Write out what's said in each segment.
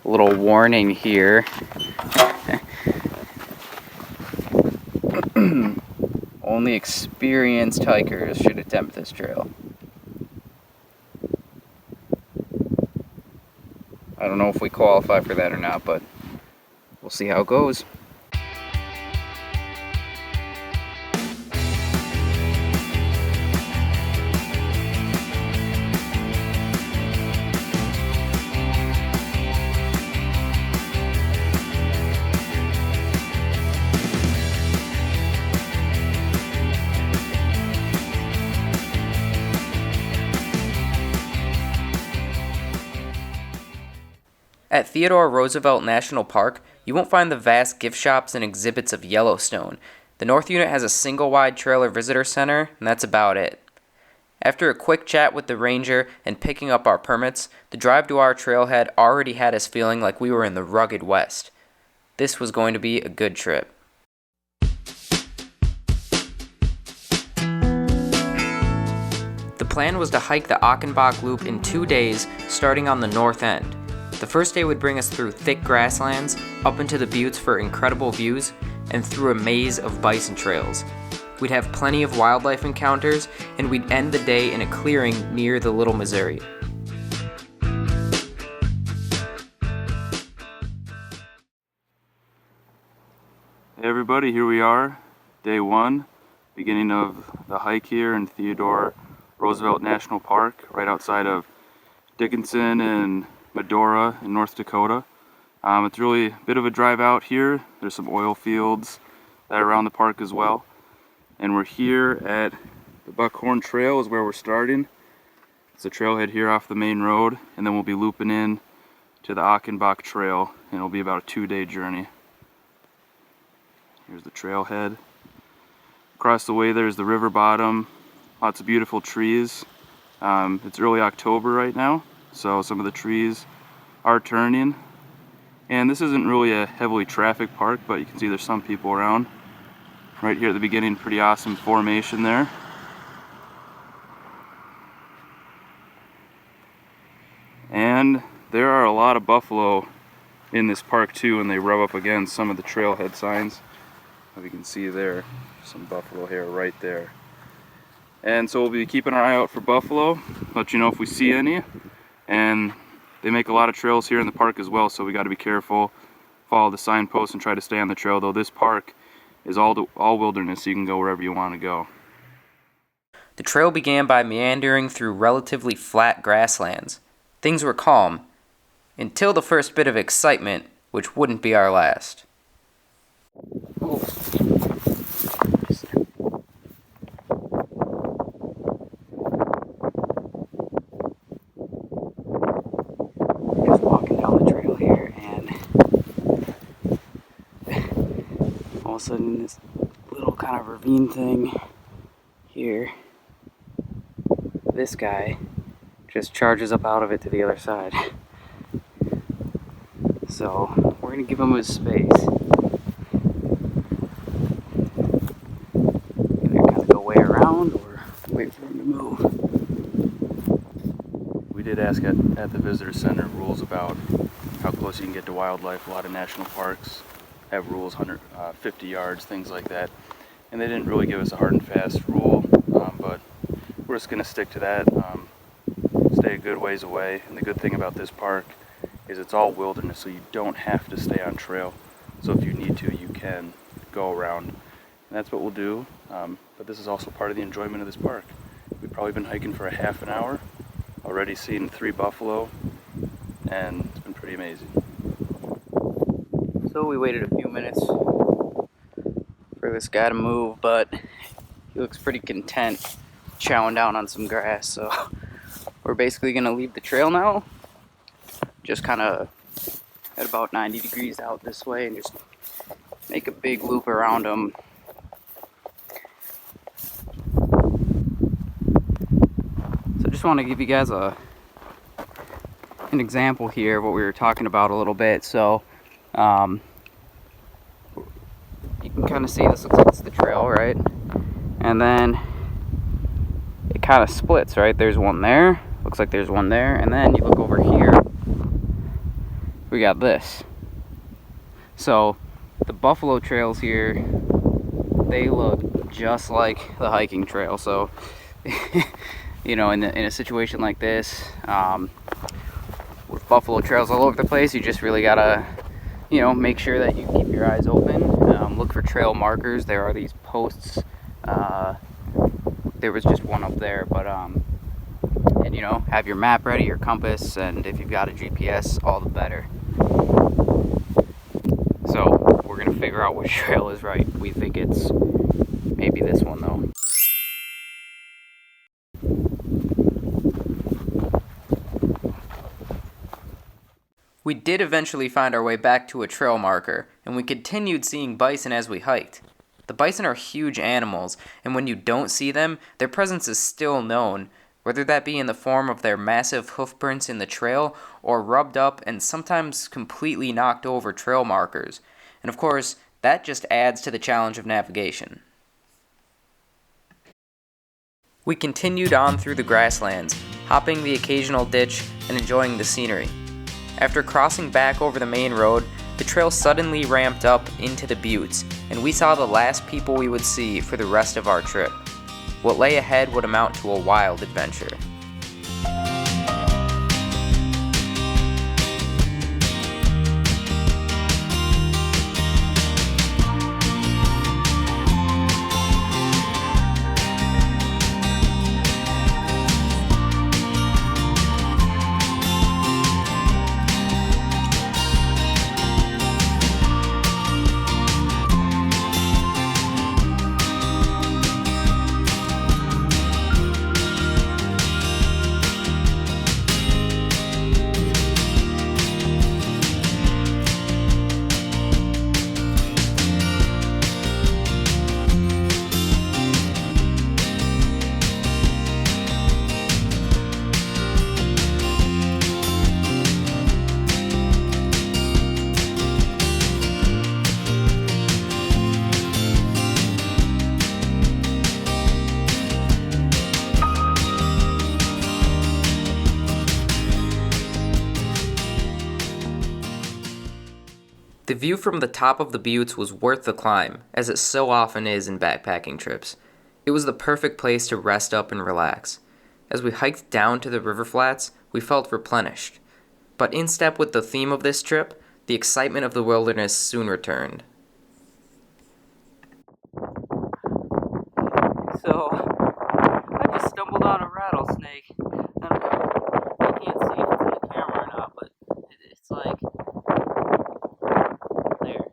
A little warning here. Only experienced hikers should attempt this trail. I don't know if we qualify for that or not, but we'll see how it goes. At Theodore Roosevelt National Park, you won't find the vast gift shops and exhibits of Yellowstone. The North Unit has a single-wide trailer visitor center, and that's about it. After a quick chat with the ranger and picking up our permits, the drive to our trailhead already had us feeling like we were in the rugged West. This was going to be a good trip. The plan was to hike the Achenbach Loop in 2 days, starting on the north end. The first day would bring us through thick grasslands, up into the buttes for incredible views, and through a maze of bison trails. We'd have plenty of wildlife encounters, and we'd end the day in a clearing near the Little Missouri. Hey everybody, here we are, day one, beginning of the hike here in Theodore Roosevelt National Park, right outside of Dickinson and Medora in North Dakota. It's really a bit of a drive out here. There's some oil fields that are around the park as well. And we're here at the Buckhorn Trail is where we're starting. It's a trailhead here off the main road, and then we'll be looping in to the Achenbach Trail, and it'll be about a 2-day journey. Here's the trailhead. Across the way there's the river bottom, lots of beautiful trees. It's early October right now, so some of the trees are turning. And this isn't really a heavily trafficked park, but you can see there's some people around. Right here at the beginning, pretty awesome formation there. And there are a lot of buffalo in this park too, and they rub up against some of the trailhead signs. As you can see there, some buffalo hair right there. And so we'll be keeping our eye out for buffalo, let you know if we see any. And they make a lot of trails here in the park as well, so we got to be careful, follow the signposts and try to stay on the trail, though this park is all wilderness, so you can go wherever you want to go. The trail began by meandering through relatively flat grasslands. Things were calm, until the first bit of excitement, which wouldn't be our last. Just walking down the trail here, and all of a sudden this little kind of ravine thing here, this guy just charges up out of it to the other side. So we're gonna give him his space. Either kind of go way around or wait for him to move. We did ask at the visitor center rules about how close you can get to wildlife. A lot of national parks have rules, 150 yards, things like that. And they didn't really give us a hard and fast rule, but we're just gonna stick to that. Stay a good ways away. And the good thing about this park is it's all wilderness, so you don't have to stay on trail. So if you need to, you can go around. And that's what we'll do. But this is also part of the enjoyment of this park. We've probably been hiking for a half an hour, already seen 3 buffalo, and it's been pretty amazing. So we waited a few minutes for this guy to move, but he looks pretty content chowing down on some grass, so we're basically gonna leave the trail now, just kind of at about 90 degrees out this way, and just make a big loop around them. So I just want to give you guys an example here of what we were talking about a little bit. So you can kind of see this looks like it's the trail, right? And then it kind of splits, right? There's one there, looks like there's one there, and then you look over here, we got this. So the buffalo trails here, they look just like the hiking trail. So you know, in a situation like this, with buffalo trails all over the place, you just really gotta, you know, make sure that you keep your eyes open. Look for trail markers. There are these posts. There was just one up there, but and you know, have your map ready, your compass, and if you've got a GPS, all the better. So we're gonna figure out which trail is right. We think it's maybe this one though. We did eventually find our way back to a trail marker, and we continued seeing bison as we hiked. The bison are huge animals, and when you don't see them, their presence is still known, whether that be in the form of their massive hoofprints in the trail or rubbed up and sometimes completely knocked over trail markers. And of course, that just adds to the challenge of navigation. We continued on through the grasslands, hopping the occasional ditch and enjoying the scenery. After crossing back over the main road, the trail suddenly ramped up into the buttes, and we saw the last people we would see for the rest of our trip. What lay ahead would amount to a wild adventure. The view from the top of the buttes was worth the climb, as it so often is in backpacking trips. It was the perfect place to rest up and relax. As we hiked down to the river flats, we felt replenished. But in step with the theme of this trip, the excitement of the wilderness soon returned. So, I just stumbled on a rattlesnake. I can't see if it's in the camera or not, but it's like there.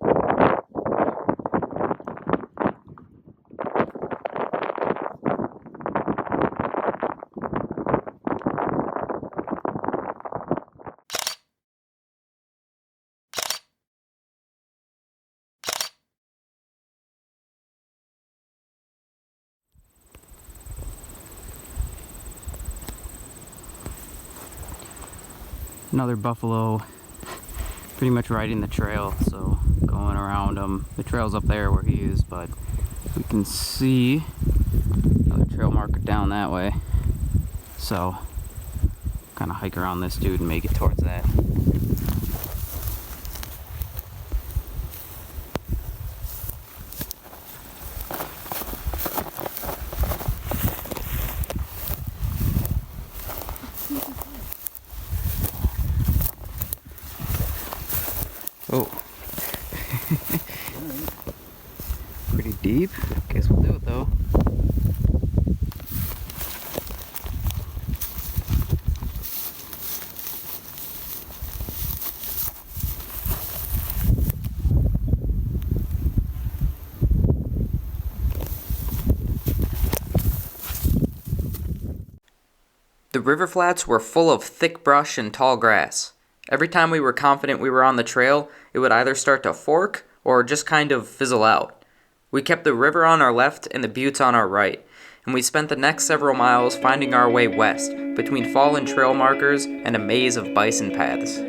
Another buffalo, pretty much riding the trail, so going around him. The trail's up there where he is, but we can see another trail marker down that way. So kind of hike around this dude and make it towards that. Oh. Pretty deep. Guess we'll do it though. The river flats were full of thick brush and tall grass. Every time we were confident we were on the trail, it would either start to fork or just kind of fizzle out. We kept the river on our left and the buttes on our right, and we spent the next several miles finding our way west between fallen trail markers and a maze of bison paths.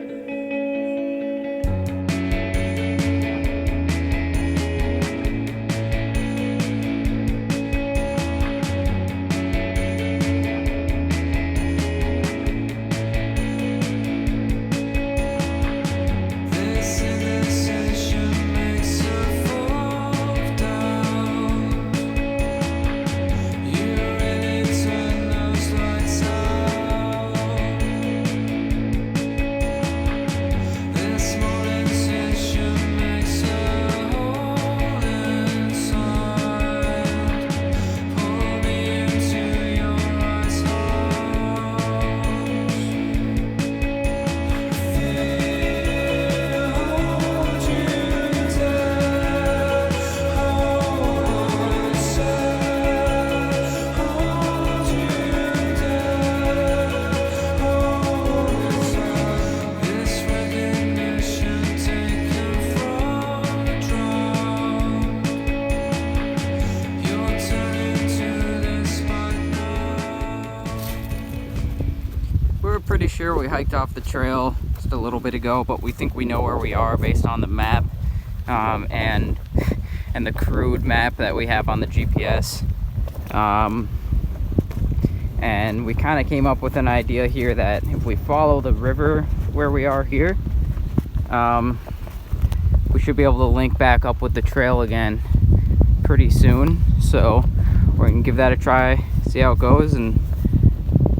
sure. We hiked off the trail just a little bit ago, but we think we know where we are based on the map and the crude map that we have on the GPS. And we kind of came up with an idea here that if we follow the river where we are here, we should be able to link back up with the trail again pretty soon. So we're gonna give that a try, see how it goes. And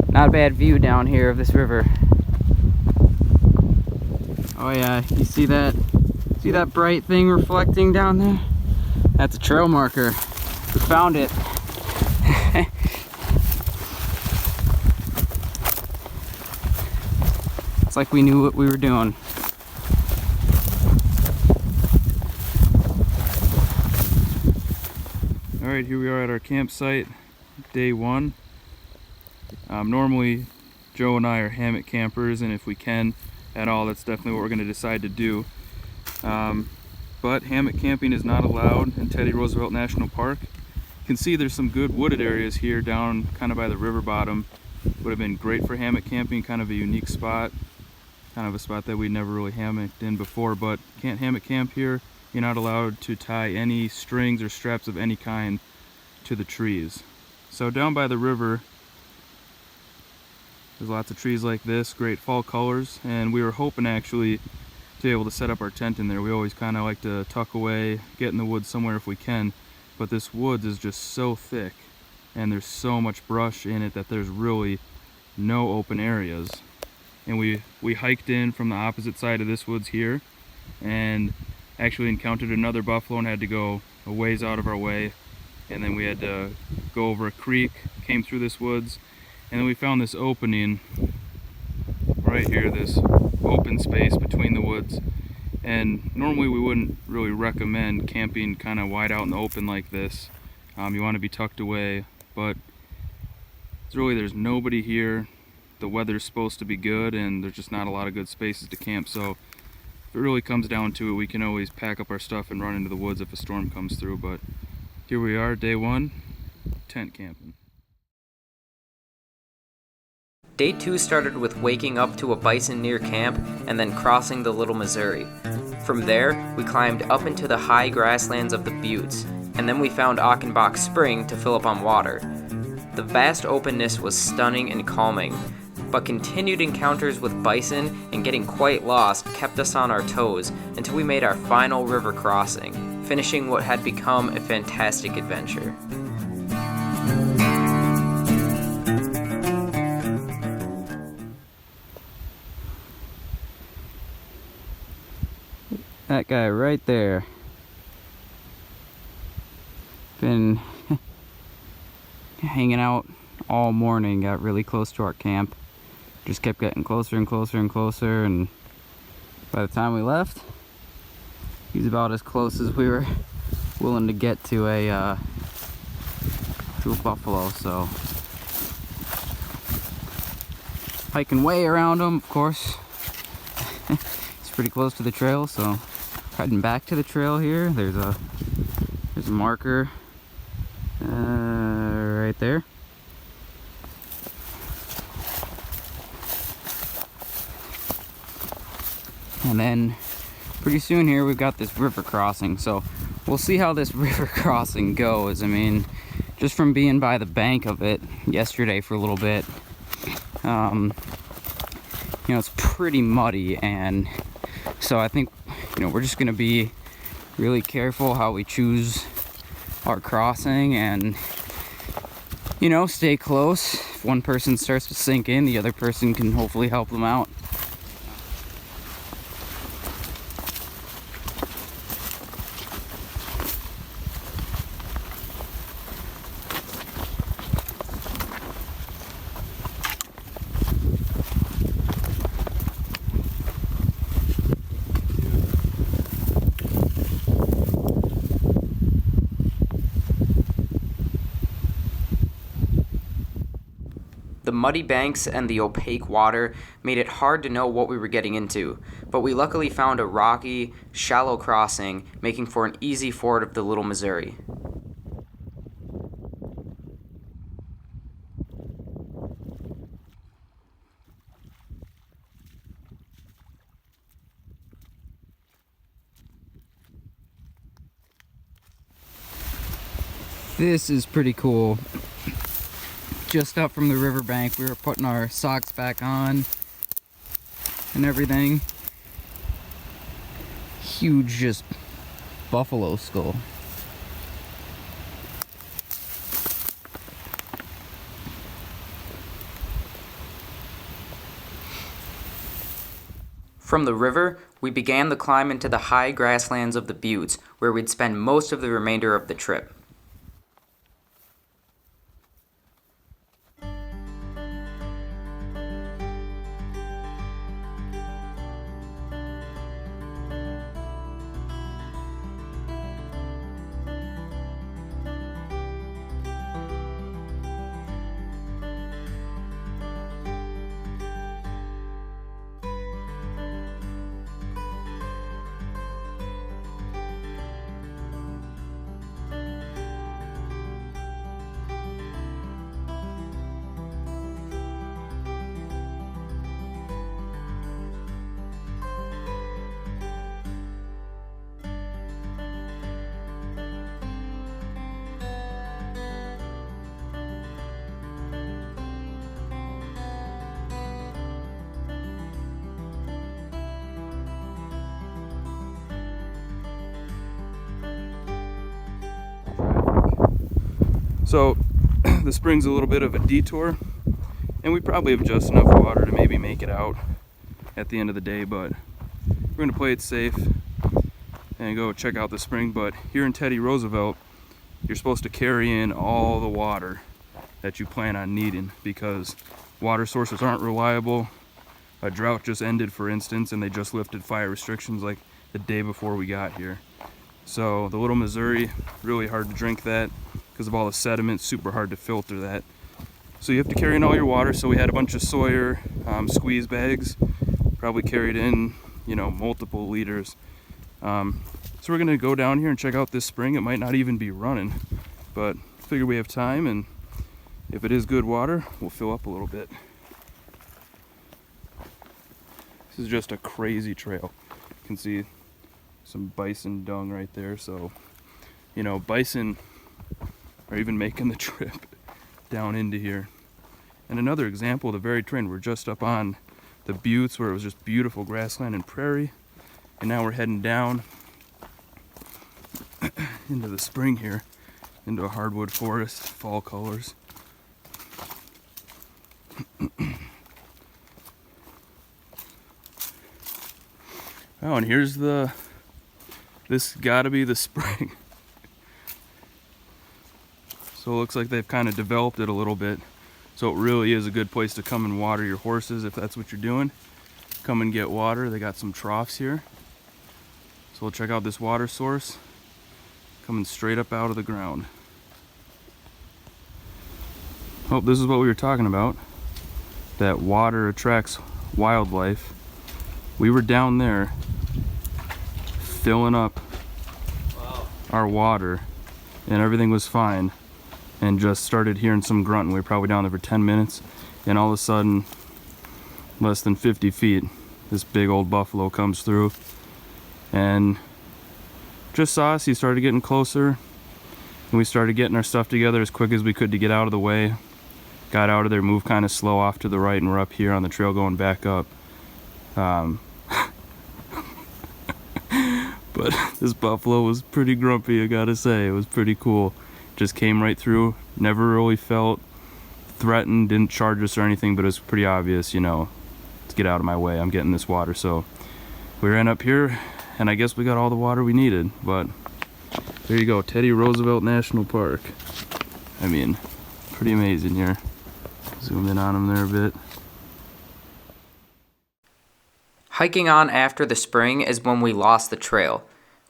not a bad view down here of this river. Oh yeah, you see that? See that bright thing reflecting down there? That's a trail marker. We found it. It's like we knew what we were doing. Alright, here we are at our campsite, day one. Normally, Joe and I are hammock campers, and if we can at all, that's definitely what we're going to decide to do. But hammock camping is not allowed in Theodore Roosevelt National Park. You can see there's some good wooded areas here down kind of by the river bottom. Would have been great for hammock camping, kind of a unique spot. Kind of a spot that we never really hammocked in before, but can't hammock camp here. You're not allowed to tie any strings or straps of any kind to the trees. So down by the river, there's lots of trees like this, great fall colors, and we were hoping actually to be able to set up our tent in there. We always kind of like to tuck away, get in the woods somewhere if we can, but this woods is just so thick and there's so much brush in it that there's really no open areas. And we hiked in from the opposite side of this woods here and actually encountered another buffalo and had to go a ways out of our way, and then we had to go over a creek, came through this woods, and then we found this opening right here, this open space between the woods. And normally we wouldn't really recommend camping kind of wide out in the open like this. You want to be tucked away, but there's nobody here. The weather's supposed to be good and there's just not a lot of good spaces to camp, so if it really comes down to it, we can always pack up our stuff and run into the woods if a storm comes through. But here we are, day one, tent camping. Day 2 started with waking up to a bison near camp and then crossing the Little Missouri. From there, we climbed up into the high grasslands of the Buttes, and then we found Achenbach Spring to fill up on water. The vast openness was stunning and calming, but continued encounters with bison and getting quite lost kept us on our toes until we made our final river crossing, finishing what had become a fantastic adventure. That guy right there. Been hanging out all morning, got really close to our camp. Just kept getting closer and closer and closer, and by the time we left, he's about as close as we were willing to get to a buffalo. So hiking way around him, of course. It's pretty close to the trail, so heading back to the trail here. There's a marker right there. And then pretty soon here we've got this river crossing, so we'll see how this river crossing goes. I mean, just from being by the bank of it yesterday for a little bit, it's pretty muddy, and so I think we're just gonna be really careful how we choose our crossing and stay close. If one person starts to sink in, the other person can hopefully help them out. The muddy banks and the opaque water made it hard to know what we were getting into, but we luckily found a rocky, shallow crossing, making for an easy ford of the Little Missouri. This is pretty cool. Just up from the riverbank, we were putting our socks back on and everything. Huge, just buffalo skull. From the river, we began the climb into the high grasslands of the Buttes, where we'd spend most of the remainder of the trip. So the spring's a little bit of a detour, and we probably have just enough water to maybe make it out at the end of the day, but we're going to play it safe and go check out the spring. But here in Teddy Roosevelt, you're supposed to carry in all the water that you plan on needing, because water sources aren't reliable. A drought just ended, for instance, and they just lifted fire restrictions like the day before we got here. So the Little Missouri, really hard to drink that because of all the sediment, super hard to filter that. So you have to carry in all your water. So we had a bunch of Sawyer squeeze bags, probably carried in, you know, multiple liters. So we're gonna go down here and check out this spring. It might not even be running, but figure we have time, and if it is good water, we'll fill up a little bit. This is just a crazy trail. You can see some bison dung right there. So, you know, bison are even making the trip down into here. And another example of the very trend, we're just up on the Buttes where it was just beautiful grassland and prairie, and now we're heading down into the spring here, into a hardwood forest, fall colors. Oh, and here's this gotta be the spring. So it looks like they've kind of developed it a little bit. So it really is a good place to come and water your horses if that's what you're doing. Come and get water. They got some troughs here. So we'll check out this water source coming straight up out of the ground. Oh, this is what we were talking about. That water attracts wildlife. We were down there filling up our water and everything was fine, and just started hearing some grunting. We were probably down there for 10 minutes, and all of a sudden, less than 50 feet, this big old buffalo comes through and just saw us. He started getting closer, and we started getting our stuff together as quick as we could to get out of the way. Got out of there, moved kind of slow off to the right, and we're up here on the trail going back up. But this buffalo was pretty grumpy, I gotta say. It was pretty cool. Just came right through, never really felt threatened, didn't charge us or anything, but it was pretty obvious, you know, let's get out of my way, I'm getting this water. So we ran up here, and I guess we got all the water we needed. But there you go, Teddy Roosevelt National Park. I mean, pretty amazing here. Zoom in on him there a bit. Hiking on after the spring is when we lost the trail.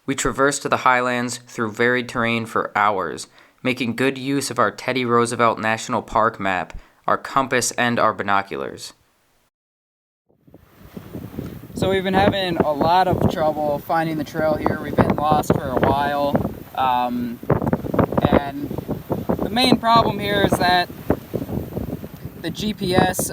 We traversed the highlands through varied terrain for hours, making good use of our Teddy Roosevelt National Park map, our compass, and our binoculars. So we've been having a lot of trouble finding the trail here. We've been lost for a while. And the main problem here is that the GPS,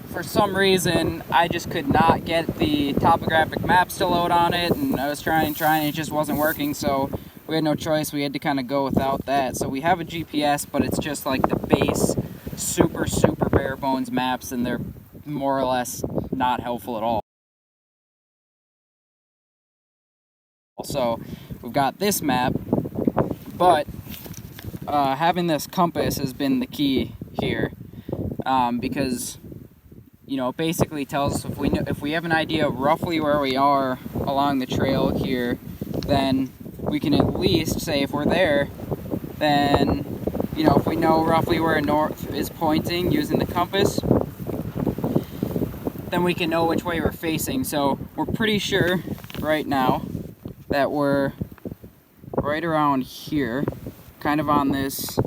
for some reason, I just could not get the topographic maps to load on it, and I was trying, it just wasn't working. So we had no choice. We had to kind of go without that. So we have a GPS, but it's just like the base, super bare bones maps, and they're more or less not helpful at all. So we've got this map, but having this compass has been the key here, because it basically tells us if we have an idea of roughly where we are along the trail here, then we can at least say if we're there, then if we know roughly where north is pointing using the compass, then we can know which way we're facing. So we're pretty sure right now that we're right around here, kind of on this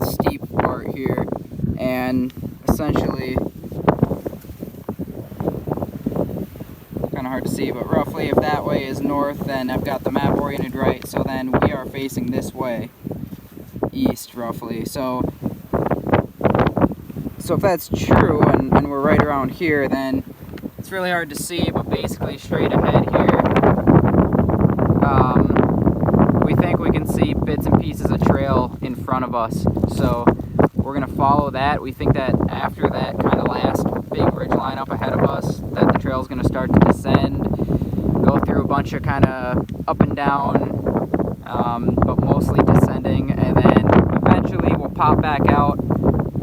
steep part here, and essentially, kind of hard to see, but roughly if that way is north, then I've got the map oriented right, so then we are facing this way, east roughly. So if that's true, and we're right around here, then it's really hard to see, but basically straight ahead here, we think we can see bits and pieces of trail in front of us. So we're gonna follow that. We think that after that kind of last big ridge line up ahead of us, that the trail is gonna start to descend, go through a bunch of kind of up and down, but mostly descending, and then eventually we'll pop back out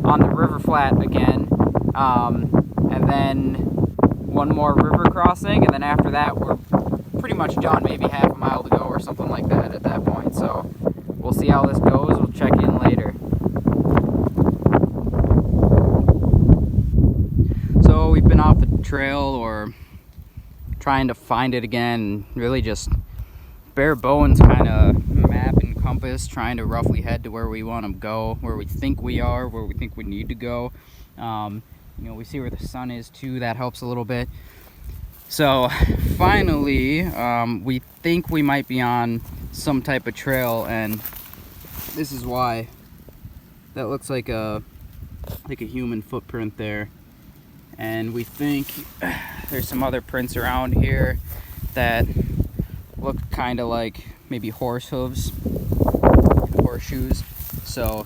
on the river flat again, and then one more river crossing, and then after that we're pretty much done, maybe half a mile to go or something like that at that point. So we'll see how this goes. We'll check in later. So we've been off the trail, or trying to find it again, really just bare bones kind of map and compass, trying to roughly head to where we want to go, where we think we are, where we think we need to go. We see where the sun is too, that helps a little bit. So finally, we think we might be on some type of trail, and this is why. That looks like a human footprint there, and we think there's some other prints around here that look kind of like maybe horse hooves, horseshoes. So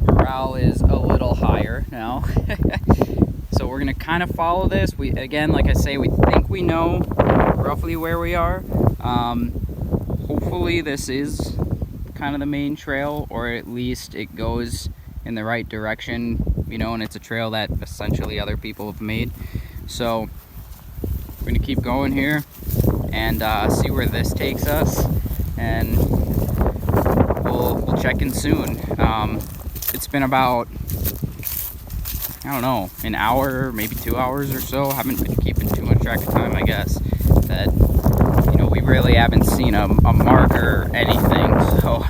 morale is a little higher now. So we're gonna kind of follow this. Again, like I say, we think we know roughly where we are. Hopefully this is kind of the main trail, or at least it goes in the right direction, and it's a trail that essentially other people have made. So we're gonna keep going here and see where this takes us, and we'll check in soon. It's been about, I don't know, an hour, maybe 2 hours or so. Haven't been keeping too much track of time, I guess. That, we really haven't seen a marker or anything. So,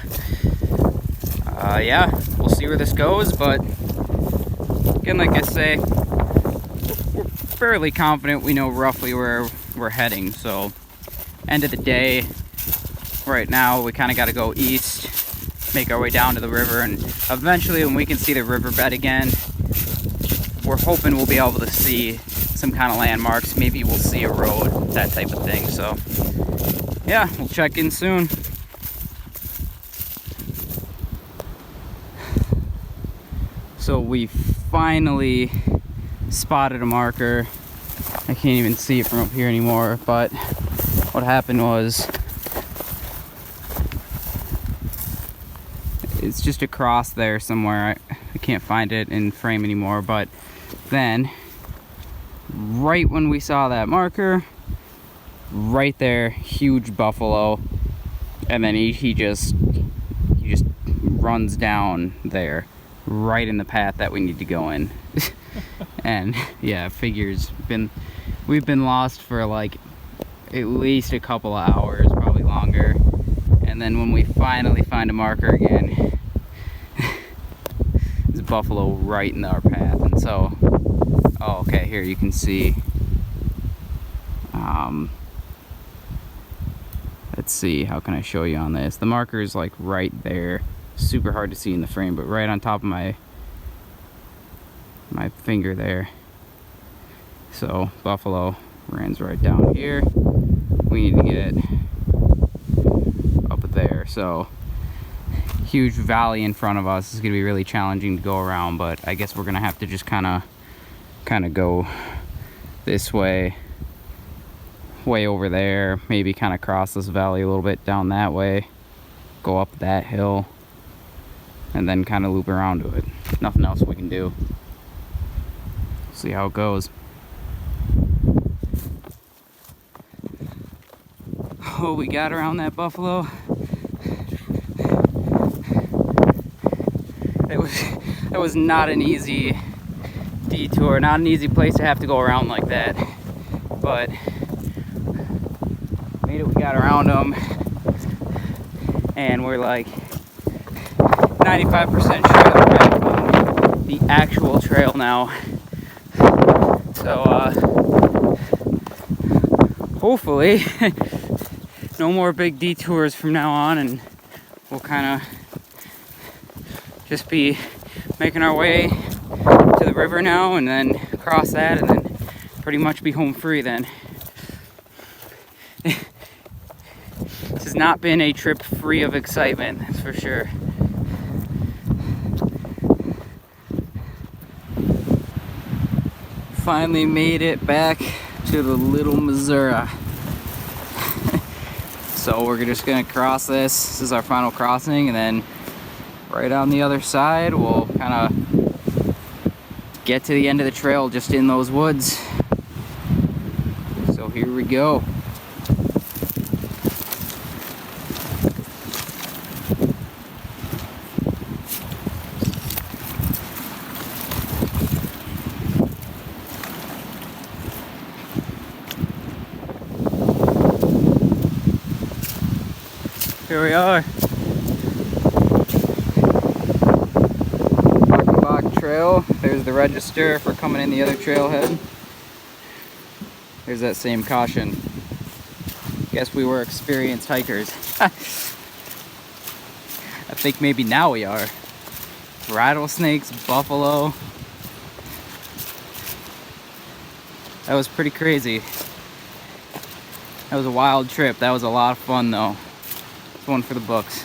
yeah, we'll see where this goes. But, again, like I say, we're fairly confident we know roughly where we're heading. So, end of the day, right now, we kind of got to go east, make our way down to the river, and eventually when we can see the riverbed again, we're hoping we'll be able to see some kind of landmarks. Maybe we'll see a road, that type of thing. So yeah, we'll check in soon. So we finally spotted a marker. I can't even see it from up here anymore, but what happened was, it's just across there somewhere. I can't find it in frame anymore, but then right when we saw that marker, right there, huge buffalo, and then he just runs down there, right in the path that we need to go in. And yeah, figures we've been lost for like at least a couple of hours, probably longer. And then when we finally find a marker again, there's a buffalo right in our path. And so, oh, okay, here you can see, let's see, how can I show you on this? The marker is like right there, super hard to see in the frame, but right on top of my finger there. So buffalo runs right down here. We need to get so huge valley in front of us. It's gonna be really challenging to go around, but I guess we're gonna have to just kind of go this way over there, maybe kind of cross this valley a little bit down that way, go up that hill, and then kind of loop around to it. Nothing else we can do. See how it goes. Oh, we got around that buffalo. It was not an easy detour, not an easy place to have to go around like that, but made it. We got around them, and we're like 95% sure that we're back on the actual trail now. So hopefully no more big detours from now on, and we'll kind of just be making our way to the river now, and then cross that, and then pretty much be home free then. This has not been a trip free of excitement, that's for sure. Finally made it back to the Little Missouri. So we're just gonna cross this. This is our final crossing, and then right on the other side we'll kind of get to the end of the trail just in those woods. So here we go. Here we are. Achenbach Trail. There's the register for coming in the other trailhead. There's that same caution. Guess we were experienced hikers. I think maybe now we are. Rattlesnakes, buffalo. That was pretty crazy. That was a wild trip. That was a lot of fun though. One for the books.